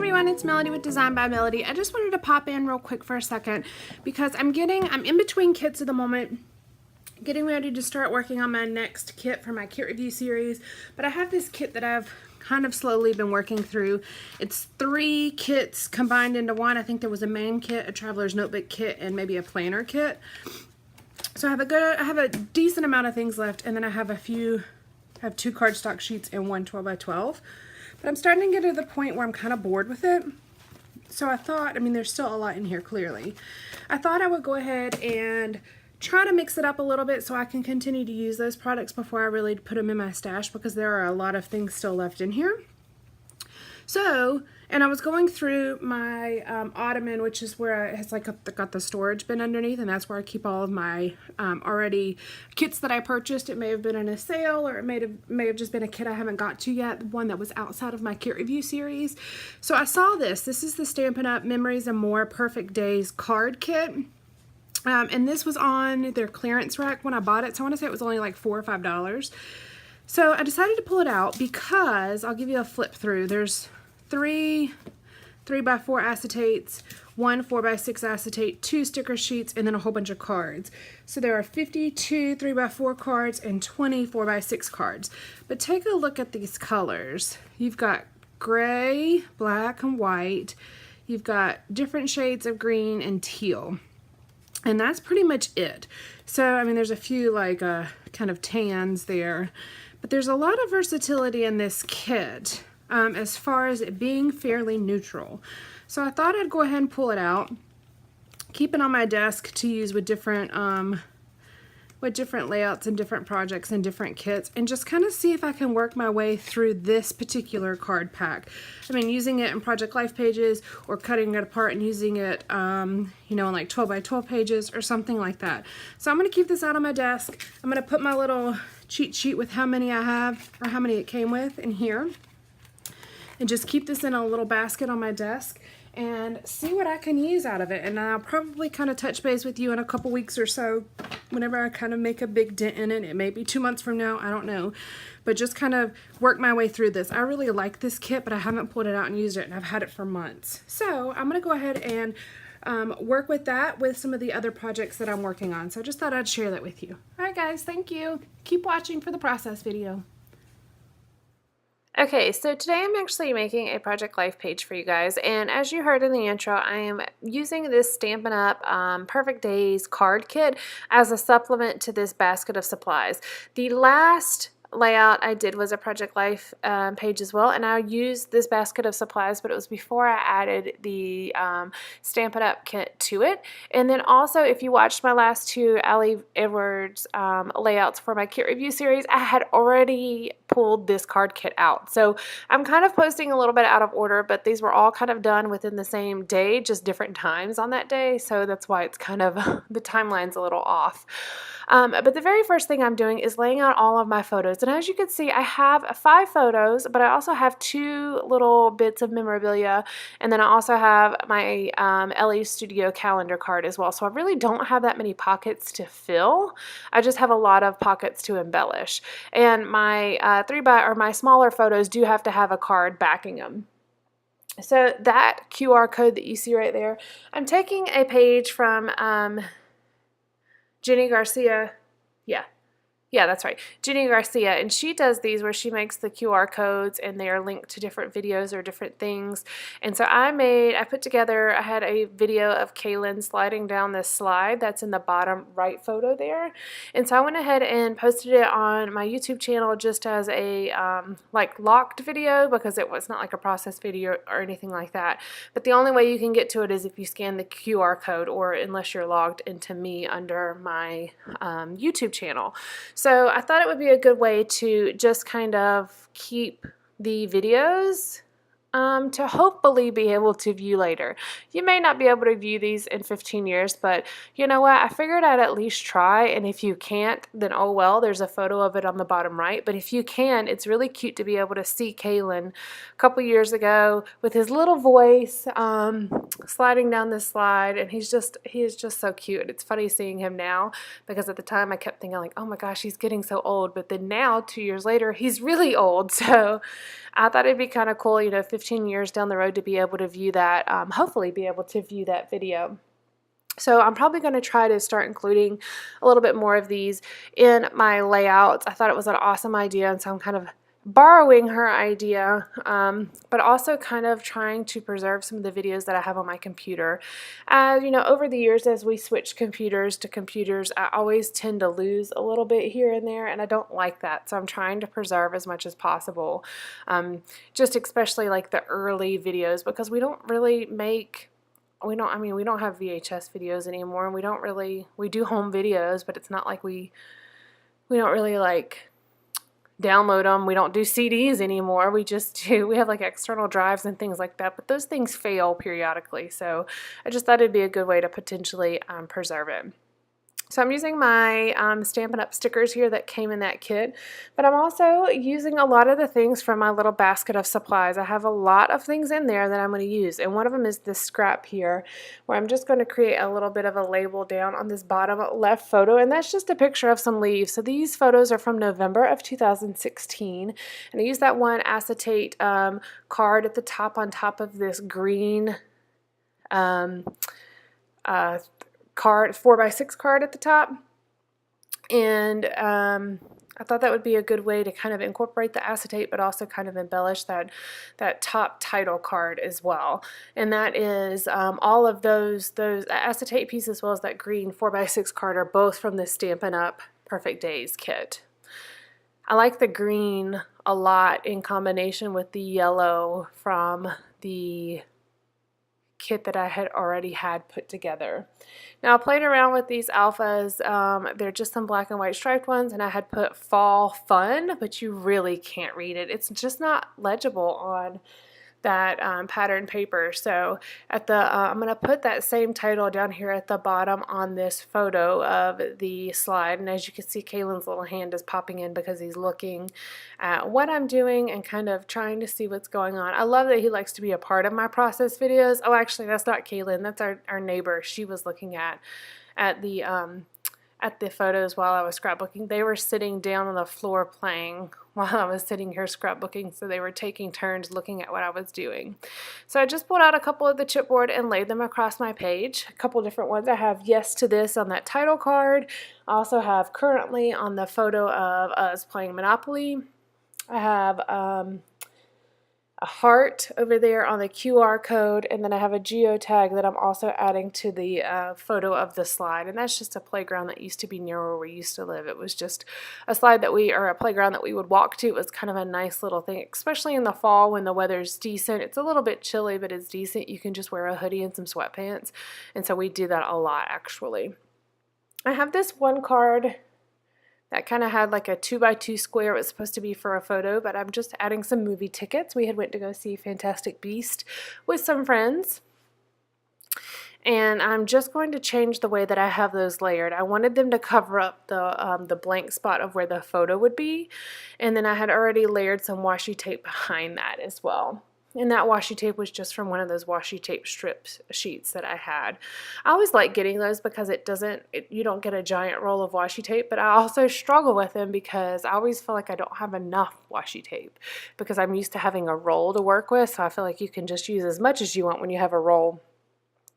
everyone, it's Melody with Design by Melody. I just wanted to pop in real quick for a second because I'm in between kits at the moment, getting ready to start working on my next kit for my kit review series. But I have this kit that I've kind of slowly been working through. It's 3 kits combined into one. I think there was a main kit, a traveler's notebook kit, and maybe a planner kit. So I have a decent amount of things left, and then I have 2 cardstock sheets and 1 12x12. But I'm starting to get to the point where I'm kind of bored with it. So I thought, there's still a lot in here clearly. I thought I would go ahead and try to mix it up a little bit so I can continue to use those products before I really put them in my stash, because there are a lot of things still left in here. So, and I was going through my ottoman, which is where it has got the storage bin underneath, and that's where I keep all of my already kits that I purchased. It may have been in a sale, or it may have just been a kit I haven't got to yet, one that was outside of my kit review series. So I saw this. This is the Stampin' Up! Memories and More Perfect Days card kit. And this was on their clearance rack when I bought it, so I want to say it was only like $4 or $5. So I decided to pull it out because I'll give you a flip through. There's 3 3x4 acetates, 1 4x6 acetate, 2 sticker sheets, and then a whole bunch of cards. So there are 52 3x4 cards and 20 4x6 cards. But take a look at these colors. You've got gray, black, and white. You've got different shades of green and teal. And that's pretty much it. So, there's a few kind of tans there. But there's a lot of versatility in this kit as far as it being fairly neutral. So I thought I'd go ahead and pull it out, keep it on my desk to use with different layouts and different projects and different kits, and just kind of see if I can work my way through this particular card pack. Using it in Project Life pages, or cutting it apart and using it, in like 12x12 pages or something like that. So I'm going to keep this out on my desk. I'm going to put my little cheat sheet with how many I have, or how many it came with, in here, and just keep this in a little basket on my desk and see what I can use out of it. And I'll probably kind of touch base with you in a couple weeks or so whenever I kind of make a big dent in it. It may be 2 months from now, I don't know. But just kind of work my way through this. I really like this kit, but I haven't pulled it out and used it, and I've had it for months. So I'm going to go ahead and work with that with some of the other projects that I'm working on. So I just thought I'd share that with you. Alright guys, thank you. Keep watching for the process video. Okay, so today I'm actually making a Project Life page for you guys, and as you heard in the intro, I am using this Stampin' Up! Perfect Days card kit as a supplement to this basket of supplies. The last layout I did was a Project Life page as well, and I used this basket of supplies, but it was before I added the Stampin' Up! Kit to it. And then also, if you watched my last 2 Allie Edwards layouts for my kit review series, I had already pulled this card kit out. So I'm kind of posting a little bit out of order, but these were all kind of done within the same day, just different times on that day, so that's why it's kind of, the timeline's a little off. But the very first thing I'm doing is laying out all of my photos. And as you can see, I have 5 photos, but I also have 2 little bits of memorabilia. And then I also have my LA Studio calendar card as well. So I really don't have that many pockets to fill. I just have a lot of pockets to embellish. And my my smaller photos do have to have a card backing them. So that QR code that you see right there, I'm taking a page from Jenny Garcia, yeah, that's right, Jenny Garcia, and she does these where she makes the QR codes and they are linked to different videos or different things. And so I had a video of Kaylin sliding down this slide that's in the bottom right photo there. And so I went ahead and posted it on my YouTube channel just as a locked video, because it was not like a process video or anything like that. But the only way you can get to it is if you scan the QR code, or unless you're logged into me under my YouTube channel. So I thought it would be a good way to just kind of keep the videos to hopefully be able to view later. You may not be able to view these in 15 years, but you know what? I figured I'd at least try, and if you can't, then oh well, there's a photo of it on the bottom right. But if you can, it's really cute to be able to see Kaylin a couple years ago with his little voice sliding down this slide, and he is just so cute. It's funny seeing him now, because at the time I kept thinking like, oh my gosh, he's getting so old, but then now 2 years later, he's really old. So I thought it'd be kind of cool, 15 15 years down the road to be able to view that, hopefully be able to view that video. So I'm probably going to try to start including a little bit more of these in my layouts. I thought it was an awesome idea, and so I'm kind of borrowing her idea, but also kind of trying to preserve some of the videos that I have on my computer. As you know, over the years, as we switch computers to computers, I always tend to lose a little bit here and there, and I don't like that. So I'm trying to preserve as much as possible, just especially like the early videos, because we don't really make we don't have VHS videos anymore, and we do home videos, but it's not like we don't really like download them. We don't do CDs anymore. We have like external drives and things like that, but those things fail periodically. So I just thought it'd be a good way to potentially preserve it. So I'm using my Stampin' Up! Stickers here that came in that kit, but I'm also using a lot of the things from my little basket of supplies. I have a lot of things in there that I'm going to use, and one of them is this scrap here, where I'm just going to create a little bit of a label down on this bottom left photo, and that's just a picture of some leaves. So these photos are from November of 2016, and I use that one acetate card at the top on top of this green card, 4x6 card at the top, and I thought that would be a good way to kind of incorporate the acetate, but also kind of embellish that top title card as well. And that is all of those acetate piece as well as that green 4x6 card are both from the Stampin' Up! Perfect Days kit. I like the green a lot in combination with the yellow from the kit that I had already had put together. Now, playing around with these alphas, they're just some black and white striped ones, and I had put fall fun, but you really can't read it. It's just not legible on that pattern paper. So at the I'm going to put that same title down here at the bottom on this photo of the slide, and as you can see, Kaylin's little hand is popping in because he's looking at what I'm doing and kind of trying to see what's going on. I love that he likes to be a part of my process videos. Oh, actually, that's not Kaylin, that's our neighbor. She was looking at the photos while I was scrapbooking. They were sitting down on the floor playing while I was sitting here scrapbooking, so they were taking turns looking at what I was doing. So I just pulled out a couple of the chipboard and laid them across my page. A couple different ones. I have yes to this on that title card. I also have currently on the photo of us playing Monopoly. I have a heart over there on the QR code, and then I have a geotag that I'm also adding to the photo of the slide, and that's just a playground that used to be near where we used to live. It was just a a playground that we would walk to. It was kind of a nice little thing, especially in the fall when the weather's decent. It's a little bit chilly, but it's decent. You can just wear a hoodie and some sweatpants, and so we do that a lot actually. I have this one card that kind of had like a 2x2 square. It was supposed to be for a photo, but I'm just adding some movie tickets. We had went to go see Fantastic Beast with some friends. And I'm just going to change the way that I have those layered. I wanted them to cover up the blank spot of where the photo would be. And then I had already layered some washi tape behind that as well. And that washi tape was just from one of those washi tape strip sheets that I had. I always like getting those because you don't get a giant roll of washi tape, but I also struggle with them because I always feel like I don't have enough washi tape because I'm used to having a roll to work with, so I feel like you can just use as much as you want when you have a roll.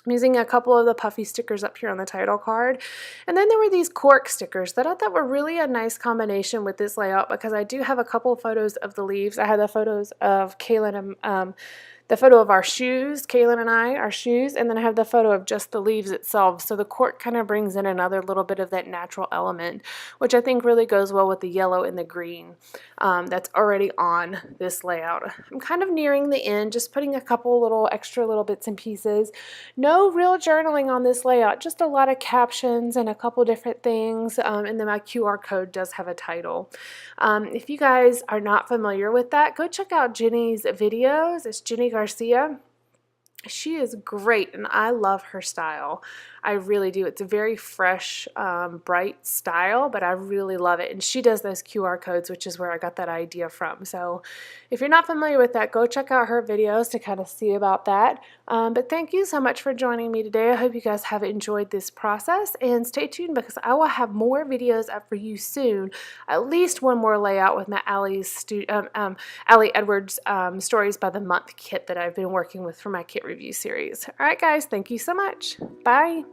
I'm using a couple of the puffy stickers up here on the title card. And then there were these cork stickers that I thought were really a nice combination with this layout because I do have a couple of photos of the leaves. I had the photos of Kaylin and the photo of our shoes, Kaylin and I, our shoes, and then I have the photo of just the leaves itself. So the cork kind of brings in another little bit of that natural element, which I think really goes well with the yellow and the green that's already on this layout. I'm kind of nearing the end, just putting a couple extra little bits and pieces. No real journaling on this layout, just a lot of captions and a couple different things, and then my QR code does have a title. If you guys are not familiar with that, go check out Jenny's videos. It's Jenny Garcia. She is great, and I love her style. I really do. It's a very fresh, bright style, but I really love it. And she does those QR codes, which is where I got that idea from. So if you're not familiar with that, go check out her videos to kind of see about that. But thank you so much for joining me today. I hope you guys have enjoyed this process, and stay tuned because I will have more videos up for you soon. At least one more layout with my Allie Edwards Stories by the Month kit that I've been working with for my kit review series. All right, guys, thank you so much. Bye.